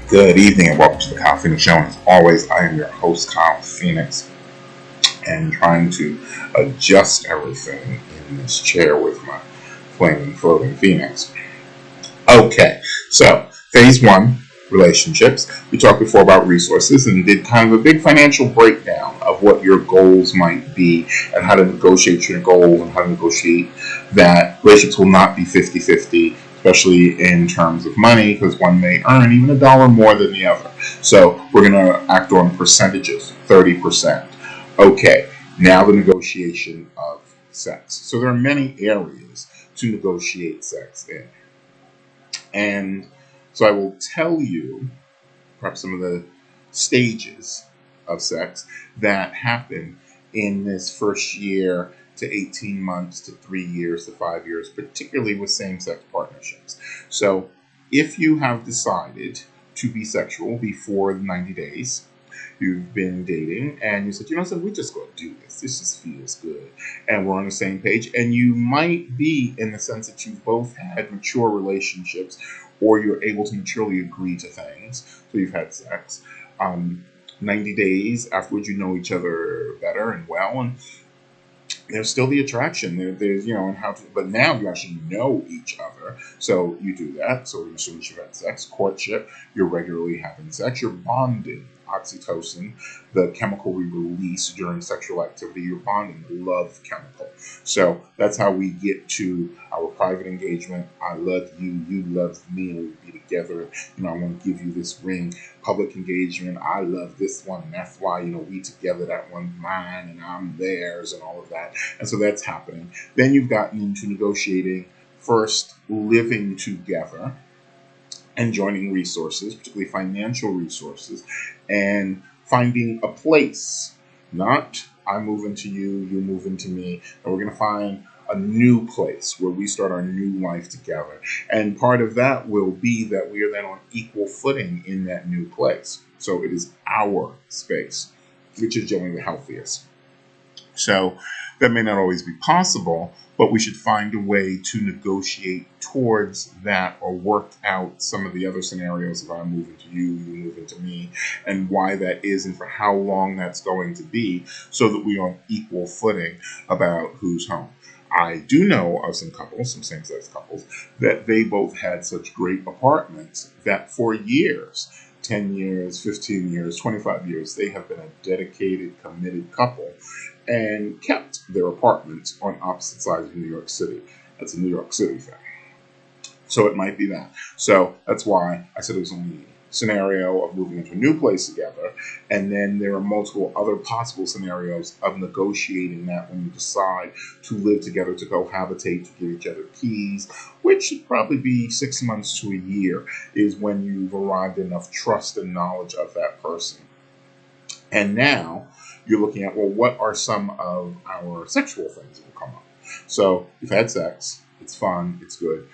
Good evening and welcome to the Kyle Phoenix Show. And as always, I am your host, Kyle Phoenix, and trying to adjust everything in this chair with my flaming floating Phoenix. Okay, so phase one, relationships. We talked before about resources and did kind of a big financial breakdown of what your goals might be and how to negotiate your goals and how to negotiate that relationships will not be 50-50, especially in terms of money, because one may earn even $1 more than the other. So we're going to act on percentages, 30%. Okay, now the negotiation of sex. So there are many areas to negotiate sex in. And so I will tell you perhaps some of the stages of sex that happen in this first year to 18 months to 3 years to 5 years, particularly with same-sex partnerships. So if you have decided to be sexual before the 90 days, you've been dating, and you said, we're just going to do this. This just feels good. And we're on the same page. And you might be in the sense that you've both had mature relationships, or you're able to maturely agree to things. So you've had sex. 90 days afterwards, you know each other better and well, and there's still the attraction. There's but now you actually know each other. So you do that. So as soon as you've had sex, courtship, you're regularly having sex, you're bonding. Oxytocin, the chemical we release during sexual activity, you're bonding, the love chemical. So that's how we get to our private engagement. I love you, you love me, and we'll be together. I want to give you this ring. Public engagement, I love this one, and that's why, we together, that one's mine, and I'm theirs, and all of that. And so that's happening. Then you've gotten into negotiating, first living together, and joining resources, particularly financial resources, and finding a place. Not I move into you, you move into me, and we're going to find a new place where we start our new life together. And part of that will be that we are then on equal footing in that new place. So it is our space, which is generally the healthiest. So that may not always be possible, but we should find a way to negotiate towards that or work out some of the other scenarios of I move into you, you move into me, and why that is and for how long that's going to be, so that we're on equal footing about who's home. I do know of some couples, some same-sex couples, that they both had such great apartments that for years, 10 years, 15 years, 25 years, they have been a dedicated, committed couple and kept their apartments on opposite sides of New York City. That's a New York City thing. So it might be that. So that's why I said it was only a scenario of moving into a new place together. And then there are multiple other possible scenarios of negotiating that when you decide to live together, to cohabitate, to give each other keys, which should probably be 6 months to a year, is when you've arrived enough trust and knowledge of that person. And now you're looking at, well, what are some of our sexual things that will come up? So you've had sex, it's fun, it's good.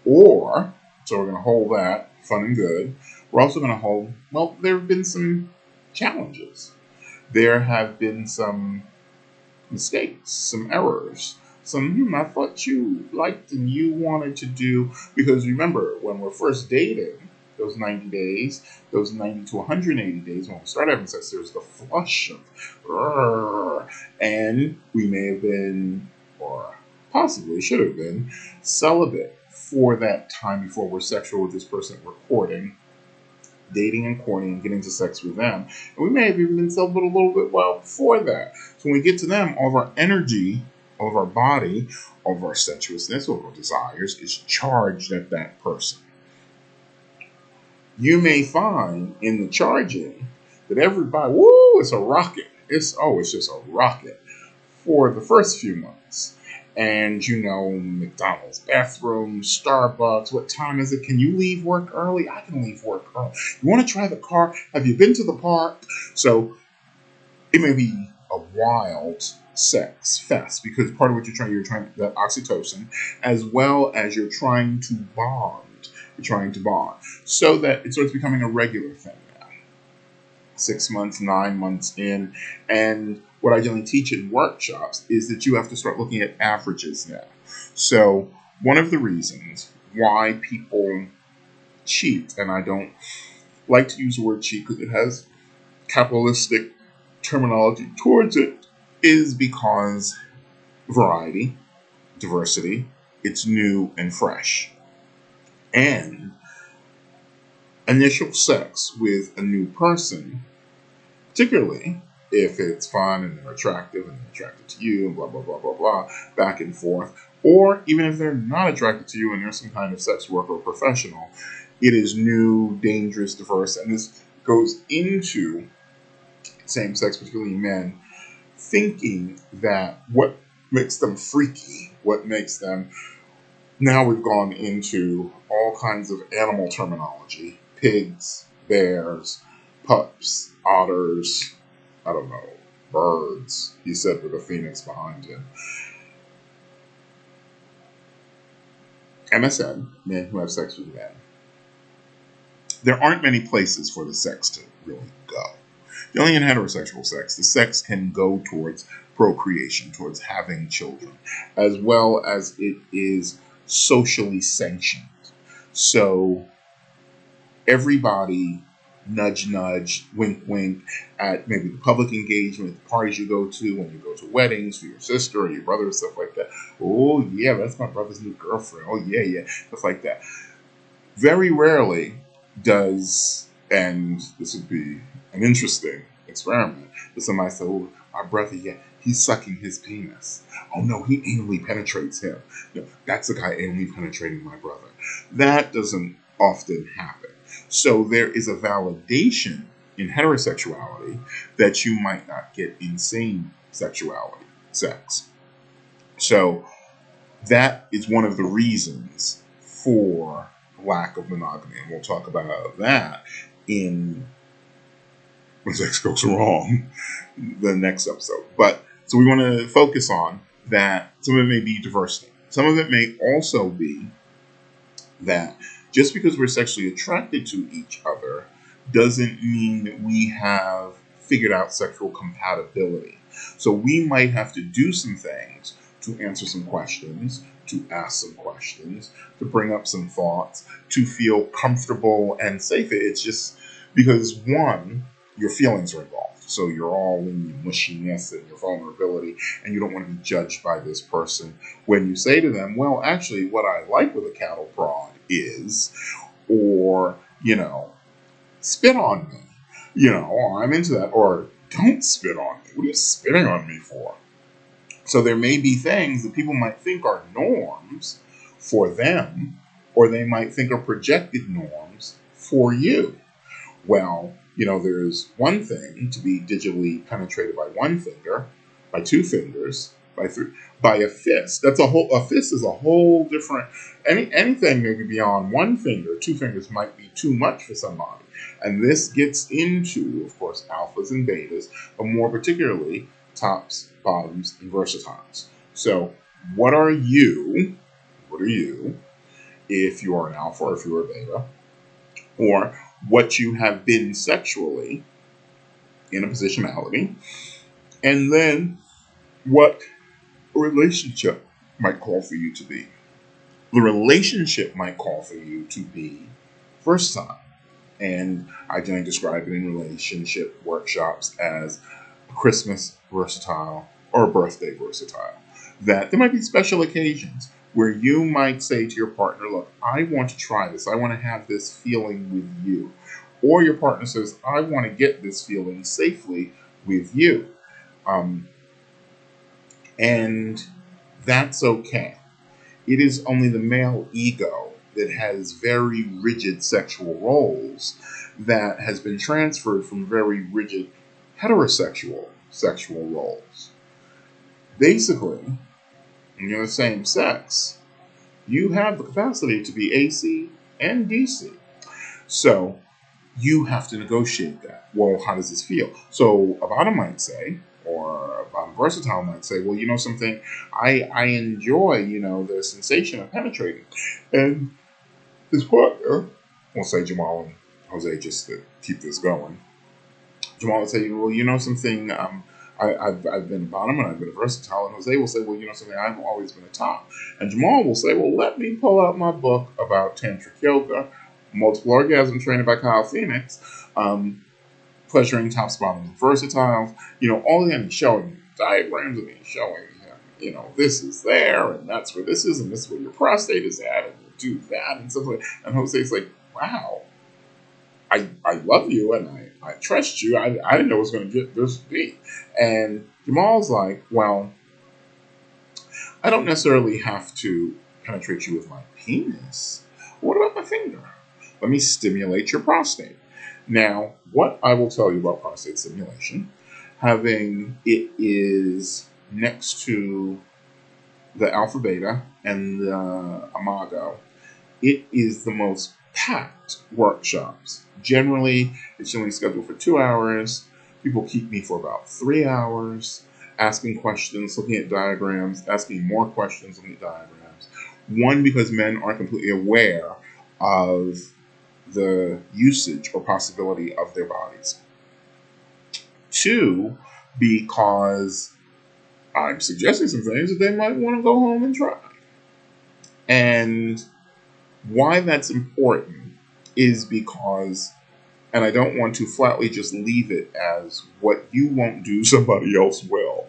Or, so we're going to hold that, fun and good. We're also going to hold, well, there have been some challenges. There have been some mistakes, some errors, some, I thought you liked and you wanted to do. Because remember, when we're first dating, those 90 days, those 90 to 180 days, when we start having sex, there's the flush of, and we may have been, or possibly should have been, celibate for that time before we're sexual with this person we're courting, dating and courting and getting to sex with them. And we may have even been celibate a little bit while before that. So when we get to them, all of our energy, all of our body, all of our sensuousness, all of our desires is charged at that person. You may find in the charging that everybody, it's a rocket. It's just a rocket for the first few months. And McDonald's bathroom, Starbucks, what time is it? Can you leave work early? I can leave work early. You want to try the car? Have you been to the park? So it may be a wild sex fest, because part of what you're trying that oxytocin, as well as you're trying to bond. You're trying to bond so that it starts becoming a regular thing now. 6 months, 9 months in. And what I generally teach in workshops is that you have to start looking at averages now. So one of the reasons why people cheat, and I don't like to use the word cheap because it has capitalistic terminology towards it, is because variety, diversity, it's new and fresh. And initial sex with a new person, particularly if it's fun and they're attractive and they're attracted to you and blah, blah, blah, blah, blah, back and forth, or even if they're not attracted to you and they're some kind of sex worker or professional, it is new, dangerous, diverse, and this goes into same sex, particularly men, thinking that what makes them freaky, what makes them, now we've gone into all kinds of animal terminology, pigs, bears, pups, otters, I don't know, birds, he said with a phoenix behind him. MSN, men who have sex with men. There aren't many places for the sex to really go. Only in heterosexual sex, the sex can go towards procreation, towards having children, as well as it is socially sanctioned. So everybody, nudge, nudge, wink, wink, at maybe the public engagement, the parties you go to, when you go to weddings for your sister or your brother, stuff like that. Oh, yeah, that's my brother's new girlfriend. Oh, yeah, yeah, stuff like that. Very rarely does, and this would be an interesting experiment, but somebody said, oh, my brother, yeah, he's sucking his penis. Oh, no, he anally penetrates him. No, that's the guy anally penetrating my brother. That doesn't often happen. So there is a validation in heterosexuality that you might not get in same sexuality, sex. So that is one of the reasons for lack of monogamy. And we'll talk about that in When Sex Goes Wrong, the next episode. But so we want to focus on that. Some of it may be diversity. Some of it may also be that just because we're sexually attracted to each other doesn't mean that we have figured out sexual compatibility. So we might have to do some things to answer some questions, to ask some questions, to bring up some thoughts, to feel comfortable and safe. It's just because, one, your feelings are involved. So you're all in your mushiness and your vulnerability, and you don't want to be judged by this person when you say to them, well, actually, what I like with a cattle prod is, or, spit on me, or I'm into that, or don't spit on me. What are you spitting on me for? So there may be things that people might think are norms for them, or they might think are projected norms for you. Well, there's one thing to be digitally penetrated by one finger, by two fingers, by three, by a fist. A fist is a whole different, anything maybe beyond one finger, two fingers might be too much for somebody. And this gets into, of course, alphas and betas, but more particularly tops, bottoms, and versatiles. So what are you if you are an alpha or if you're a beta, or what you have been sexually in a positionality, and then what a relationship might call for you to be. The relationship might call for you to be versatile. And I generally describe it in relationship workshops as Christmas versatile or birthday versatile. That there might be special occasions where you might say to your partner, look, I want to try this. I want to have this feeling with you. Or your partner says, I want to get this feeling safely with you. And that's okay. It is only the male ego that has very rigid sexual roles that has been transferred from very rigid heterosexual sexual roles. Basically, when you're the same sex, you have the capacity to be AC and DC. So you have to negotiate that. Well, how does this feel? So a bottom might say, or a bottom versatile might say, well, something, I enjoy, the sensation of penetrating. And his partner, we'll say Jamal and Jose, just to keep this going. Jamal will say, well, something, I've been a bottom and I've been a versatile. And Jose will say, well, something, I've always been a top. And Jamal will say, well, let me pull out my book about Tantric yoga, Multiple Orgasm Trainer by Kyle Phoenix, Pleasuring Tops, Bottoms, and Versatiles. All of them showing you diagrams of me showing this is there, and that's where this is, and this is where your prostate is at, and you do that, and stuff like that. And Jose's like, wow, I love you, and I trust you. I didn't know it was going to get this deep. And Jamal's like, well, I don't necessarily have to penetrate you with my penis. What about my finger? Let me stimulate your prostate. Now, what I will tell you about prostate stimulation, having it is next to the alpha beta and the imago, it is the most packed workshops. Generally, it's only scheduled for 2 hours. People keep me for about 3 hours, asking questions, looking at diagrams, asking more questions, looking at diagrams. One, because men aren't completely aware of the usage or possibility of their bodies. Two, because I'm suggesting some things that they might want to go home and try. And why that's important is because, and I don't want to flatly just leave it as what you won't do, somebody else will,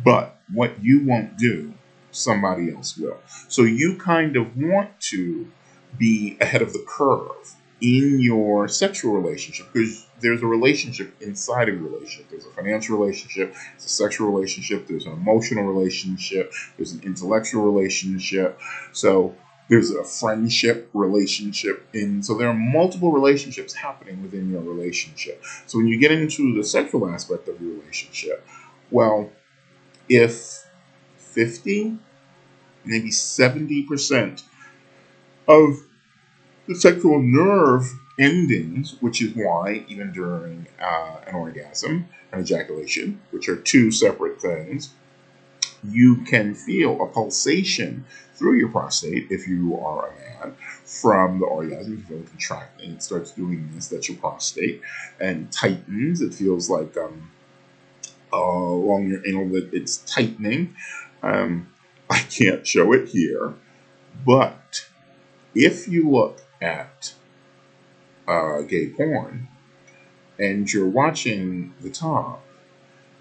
but what you won't do, somebody else will. So you kind of want to be ahead of the curve in your sexual relationship, because there's a relationship inside of a relationship. There's a financial relationship, there's a sexual relationship, there's an emotional relationship, there's an intellectual relationship. So there's a friendship relationship, so there are multiple relationships happening within your relationship. So when you get into the sexual aspect of your relationship, well, if 50, maybe 70% of the sexual nerve endings, which is why even during an orgasm and ejaculation, which are two separate things, you can feel a pulsation through your prostate if you are a man from the orgasm. You feel it contracting. It starts doing this. That's your prostate, and tightens. It feels like along your anal that it's tightening. I can't show it here, but if you look at gay porn and you're watching the top,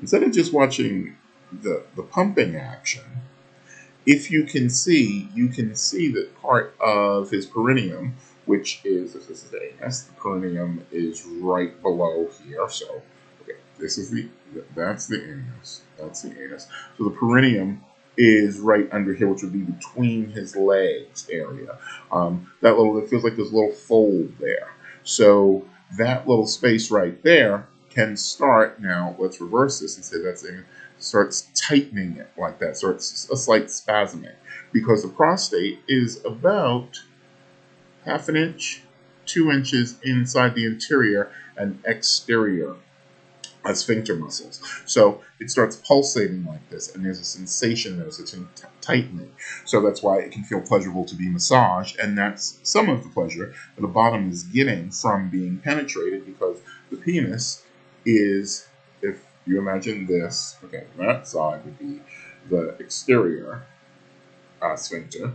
instead of just watching the pumping action, if you can see that part of his perineum, which is, if this is the anus, the perineum is right below here. So, okay, that's the anus. That's the anus. So the perineum is right under here, which would be between his legs area. It feels like there's a little fold there. So that little space right there can start, now let's reverse this and say that's the, starts tightening it like that, starts a slight spasming, because the prostate is about 1/2 inch, 2 inches inside the interior and exterior sphincter muscles. So it starts pulsating like this, and there's a sensation, there's a tightening. So that's why it can feel pleasurable to be massaged, and that's some of the pleasure that the bottom is getting from being penetrated, because the penis is, if you imagine this, okay, that side would be the exterior sphincter,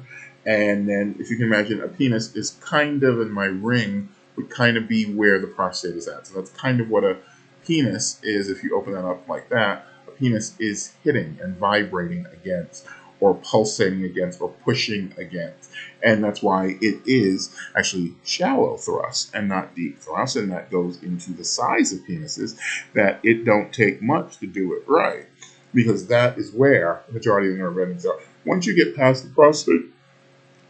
and then if you can imagine a penis is kind of, in my ring, would kind of be where the prostate is at. So that's kind of what a penis is. If you open that up like that, a penis is hitting and vibrating against, or pulsating against, or pushing against. And that's why it is actually shallow thrust and not deep thrust, and that goes into the size of penises, that it don't take much to do it right, because that is where the majority of the nerve endings are. Once you get past the prostate,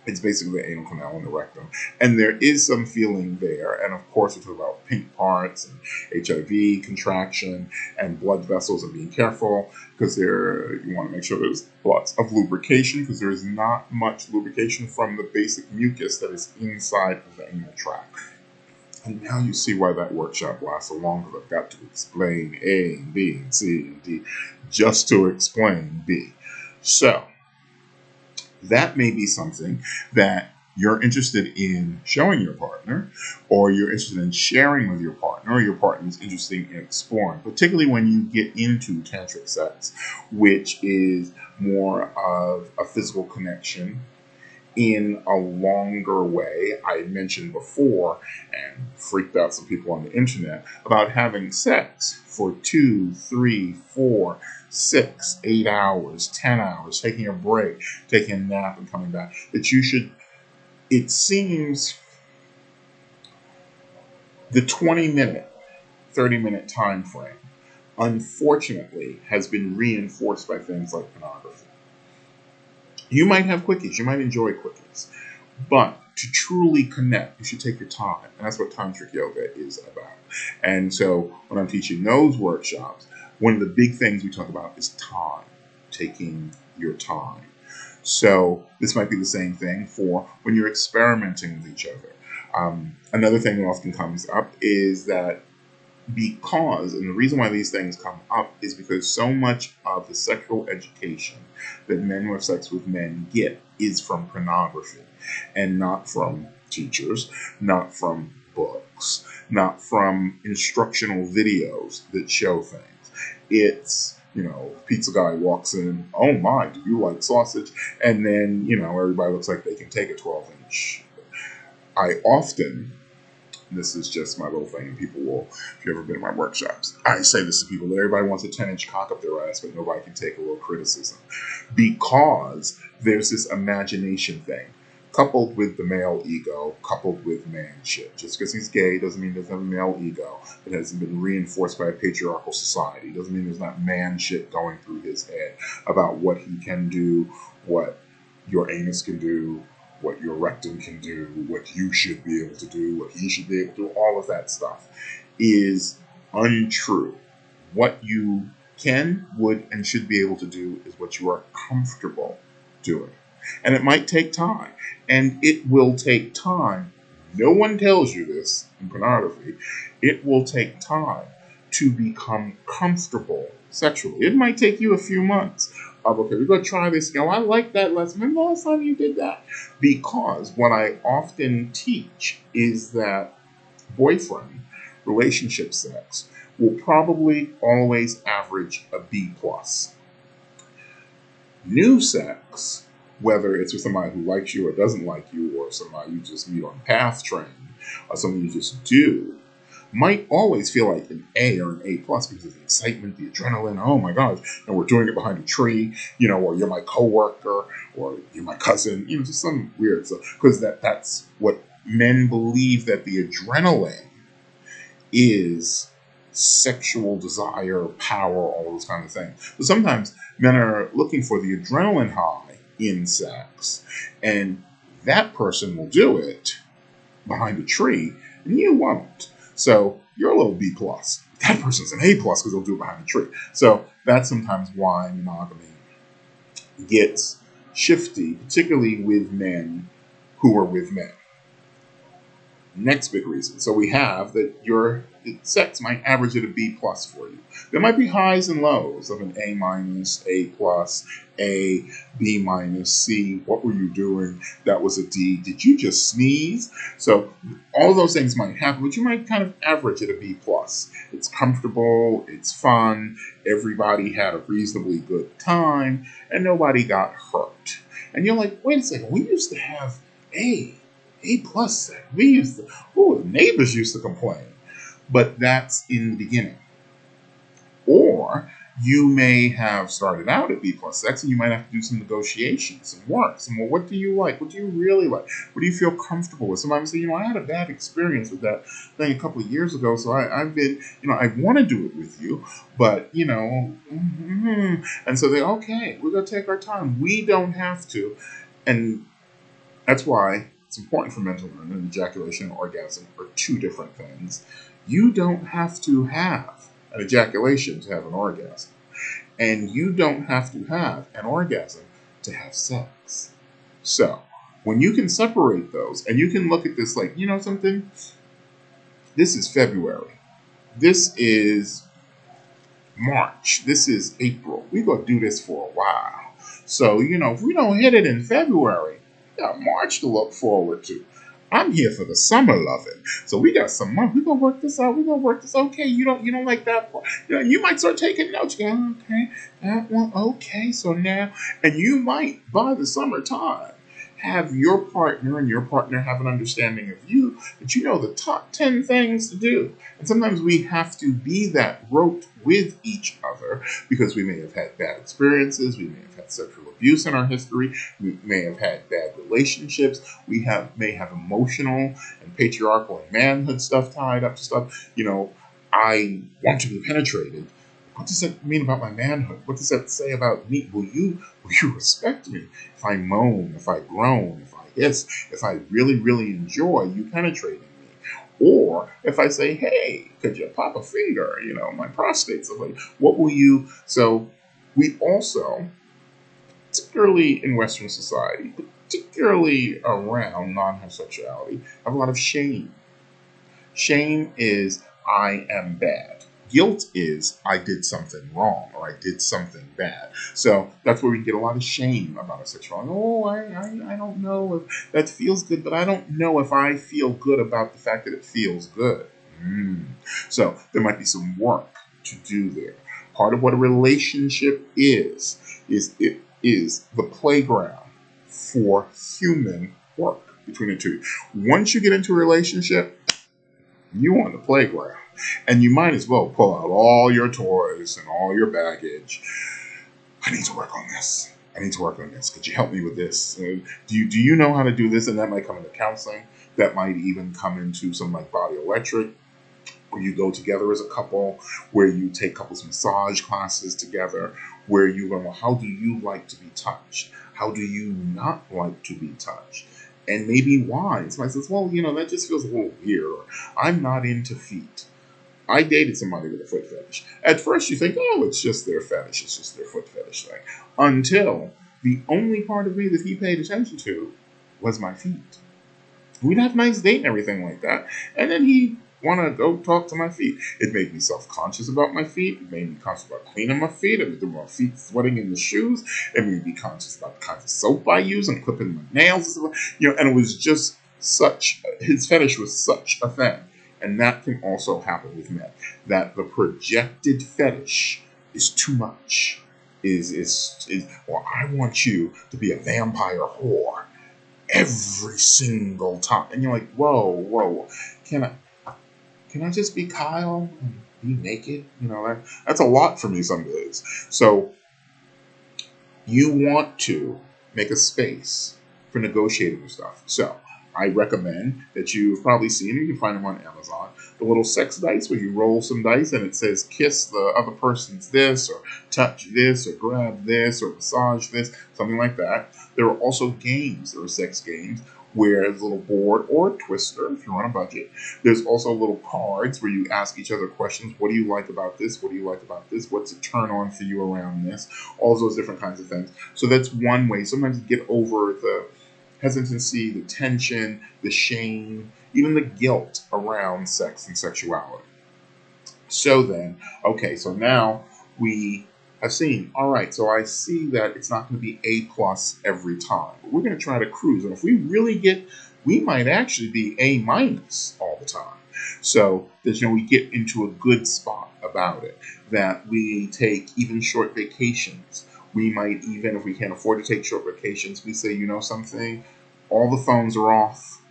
it's basically the anal canal and the rectum. And there is some feeling there. And of course, we talk about pink parts and HIV contraction and blood vessels, and being careful, because you want to make sure there's lots of lubrication, because there is not much lubrication from the basic mucus that is inside of the anal tract. And now you see why that workshop lasts so long, because I've got to explain A and B and C and D just to explain B. So that may be something that you're interested in showing your partner, or you're interested in sharing with your partner, or your partner is interested in exploring, particularly when you get into tantric sex, which is more of a physical connection in a longer way. I mentioned before and freaked out some people on the internet about having sex for 2, 3, 4, 6, 8 hours, 10 hours, taking a break, taking a nap and coming back. That you should, it seems the 20-minute, 30-minute time frame, unfortunately, has been reinforced by things like pornography. You might have quickies, you might enjoy quickies, but to truly connect, you should take your time. And that's what Tantric yoga is about. And so when I'm teaching those workshops, one of the big things we talk about is time, taking your time. So this might be the same thing for when you're experimenting with each other. Another thing that often comes up is that and the reason why these things come up is because so much of the sexual education that men who have sex with men get is from pornography and not from teachers, not from books, not from instructional videos that show things. It's, pizza guy walks in, oh my, do you like sausage? And then, everybody looks like they can take a 12-inch. This is just my little thing, and people will, if you've ever been in my workshops, I say this to people, that everybody wants a 10-inch cock up their ass, but nobody can take a little criticism. Because there's this imagination thing, coupled with the male ego, coupled with man shit. Just because he's gay doesn't mean he doesn't have a male ego. It hasn't been reinforced by a patriarchal society. It doesn't mean there's not man shit going through his head about what he can do, what your anus can do, what your rectum can do, what you should be able to do, what he should be able to do. All of that stuff is untrue. What you can, would, and should be able to do is what you are comfortable doing. And it might take time. And it will take time. No one tells you this in pornography. It will take time to become comfortable sexually. It might take you a few months. Okay, we're going to try this. I like that lesson. Remember the last time you did that? Because what I often teach is that boyfriend relationship sex will probably always average a B+. New sex, whether it's with somebody who likes you or doesn't like you, or somebody you just meet on path train, or something you just do, might always feel like an A or an A+ because of the excitement, the adrenaline. Oh my gosh, and we're doing it behind a tree, or you're my coworker, or you're my cousin, just some weird stuff. Because that's what men believe, that the adrenaline is sexual desire, power, all those kind of things. So sometimes men are looking for the adrenaline high in sex, and that person will do it behind a tree, and you won't. So you're a little B+. That person's an A+ because they'll do it behind a tree. So that's sometimes why monogamy gets shifty, particularly with men who are with men. Next big reason. So we have that your sex might average at a B+ for you. There might be highs and lows of an A-, A+, A, B-, C. What were you doing? That was a D. Did you just sneeze? So all those things might happen, but you might kind of average at a B+. It's comfortable, it's fun, everybody had a reasonably good time, and nobody got hurt. And you're like, wait a second, we used to have A+ sex. The neighbors used to complain. But that's in the beginning. Or you may have started out at B+ sex, and you might have to do some negotiations, some work, well, what do you like? What do you really like? What do you feel comfortable with? Somebody might say, I had a bad experience with that thing a couple of years ago, so I've been, I want to do it with you, but, and so they, okay, we're going to take our time. We don't have to. And that's why it's important for men to learn that ejaculation and orgasm are two different things. You don't have to have an ejaculation to have an orgasm. And you don't have to have an orgasm to have sex. So, when you can separate those, and you can look at this like, something? This is February. This is March. This is April. We're going to do this for a while. So, if we don't hit it in February, we got March to look forward to. I'm here for the summer loving. So we got some month. We're going to work this out. We're going to work this. Okay, you don't like that part. You might start taking notes. Okay, that one. Okay, so now, and you might, by the summertime, have your partner and your partner have an understanding of you, that you know the top 10 things to do. And sometimes we have to be that rote with each other because we may have had bad experiences, we may have had sexual abuse in our history, we may have had bad relationships, may have emotional and patriarchal and manhood stuff tied up to stuff. I want to be penetrated. What does that mean about my manhood? What does that say about me? Will you respect me if I moan, if I groan, if I hiss, if I really, really enjoy you penetrating me? Or if I say, hey, could you pop a finger? My prostate's away. What will you? So we also, particularly in Western society, particularly around non-homosexuality, have a lot of shame. Shame is I am bad. Guilt is I did something wrong or I did something bad. So that's where we get a lot of shame about our sexuality. Oh, I don't know if that feels good, but I don't know if I feel good about the fact that it feels good. So there might be some work to do there. Part of what a relationship is it is the playground for human work between the two. Once you get into a relationship, you on the playground, and you might as well pull out all your toys and all your baggage. I need to work on this. Could you help me with this? Do you know how to do this? And that might come into counseling. That might even come into something like Body Electric, where you go together as a couple, where you take couples massage classes together, where you learn, well, how do you like to be touched? How do you not like to be touched? And maybe why. And somebody says, well, that just feels a little weird, or I'm not into feet. I dated somebody with a foot fetish. At first you think, oh, it's just their fetish, it's just their foot fetish thing. Until the only part of me that he paid attention to was my feet. We'd have a nice date and everything like that. And then he want to go talk to my feet. It made me self-conscious about my feet. It made me conscious about cleaning my feet. It made my feet sweating in the shoes. It made me conscious about the kinds of soap I use and clipping my nails and stuff. And it was just his fetish was such a thing. And that can also happen with men. That the projected fetish is too much. Well, I want you to be a vampire whore every single time. And you're like, whoa, can I just be Kyle and be naked? That's a lot for me some days. So you want to make a space for negotiating with stuff. So I recommend that you've probably seen, you can find them on Amazon, the little sex dice where you roll some dice and it says kiss the other person's this, or touch this, or grab this, or massage this, something like that. There are also games. There are sex games where there's a little board or a twister if you're on a budget. There's also little cards where you ask each other questions. What do you like about this? What do you like about this? What's a turn on for you around this? All those different kinds of things. So that's one way. Sometimes you get over the hesitancy, the tension, the shame, even the guilt around sex and sexuality. So then, okay, so now we have seen, all right, so I see that it's not going to be A+ every time, but we're going to try to cruise. And if we really we might actually be A- all the time. So that, we get into a good spot about it, that we take even short vacations. We might even, if we can't afford to take short vacations, we say, something, all the phones are off,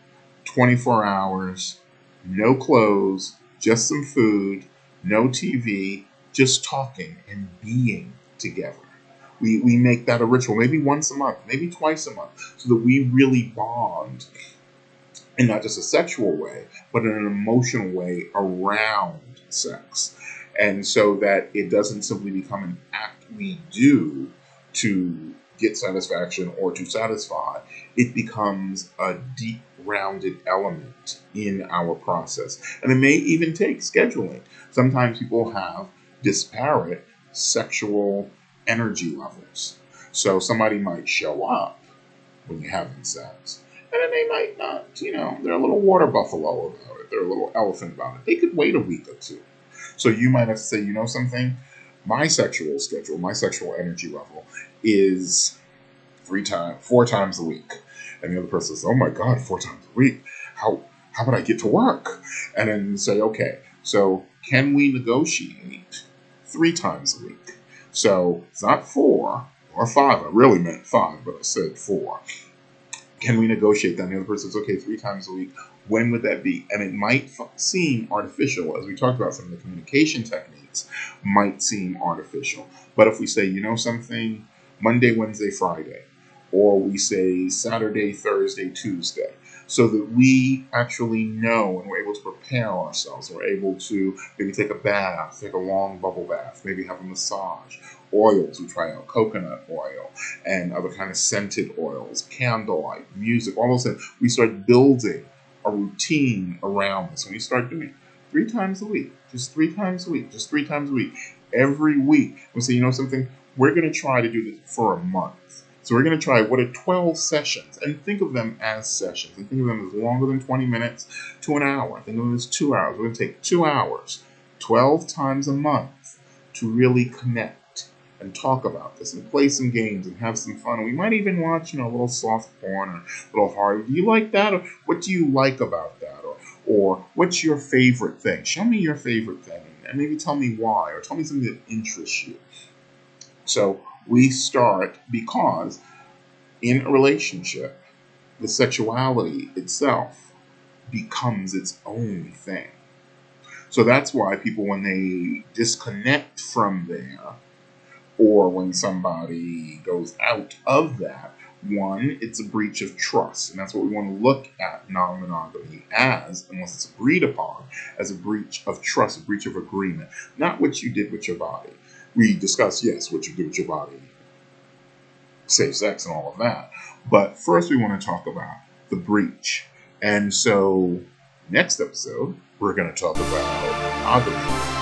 24 hours, no clothes, just some food, no TV, just talking and being together. We make that a ritual, maybe once a month, maybe twice a month, so that we really bond in not just a sexual way, but in an emotional way around sex. And so that it doesn't simply become an act we do to get satisfaction or to satisfy. It becomes a deep rounded element in our process. And it may even take scheduling. Sometimes people have disparate sexual energy levels. So somebody might show up when you're having sex, and then they might not, they're a little water buffalo about it. They're a little elephant about it. They could wait a week or two. So you might have to say, something, my sexual schedule, my sexual energy level is 4 times a week. And the other person says, oh my God, 4 times a week. How would I get to work? And then say, okay, so can we negotiate 3 times a week? So it's not 4 or 5. I really meant 5, but I said 4. Can we negotiate that? And the other person says, okay, 3 times a week. When would that be? And it might seem artificial, as we talked about, some of the communication techniques might seem artificial. But if we say, you know something, Monday, Wednesday, Friday, or we say Saturday, Thursday, Tuesday, so that we actually know and we're able to prepare ourselves. We're able to maybe take a bath, take a long bubble bath, maybe have a massage. Oils, we try out coconut oil and other kind of scented oils, candlelight, music, all those things. We start building a routine around this. And we start doing it 3 times a week, just 3 times a week, just 3 times a week. Every week, we say, you know something, we're going to try to do this for a month. So we're going to try, what are 12 sessions? And think of them as sessions. And think of them as longer than 20 minutes to an hour. Think of them as 2 hours. We're going to take 2 hours, 12 times a month to really connect and talk about this and play some games and have some fun. And we might even watch, a little soft porn or a little hard. Do you like that? Or what do you like about that? Or what's your favorite thing? Show me your favorite thing and maybe tell me why, or tell me something that interests you. So we start because in a relationship, the sexuality itself becomes its own thing. So that's why people, when they disconnect from there, or when somebody goes out of that, one, it's a breach of trust. And that's what we want to look at non-monogamy as, unless it's agreed upon, as a breach of trust, a breach of agreement. Not what you did with your body. We discuss, yes, what you do with your body, safe sex and all of that. But first we want to talk about the breach. And so next episode, we're going to talk about monogamy.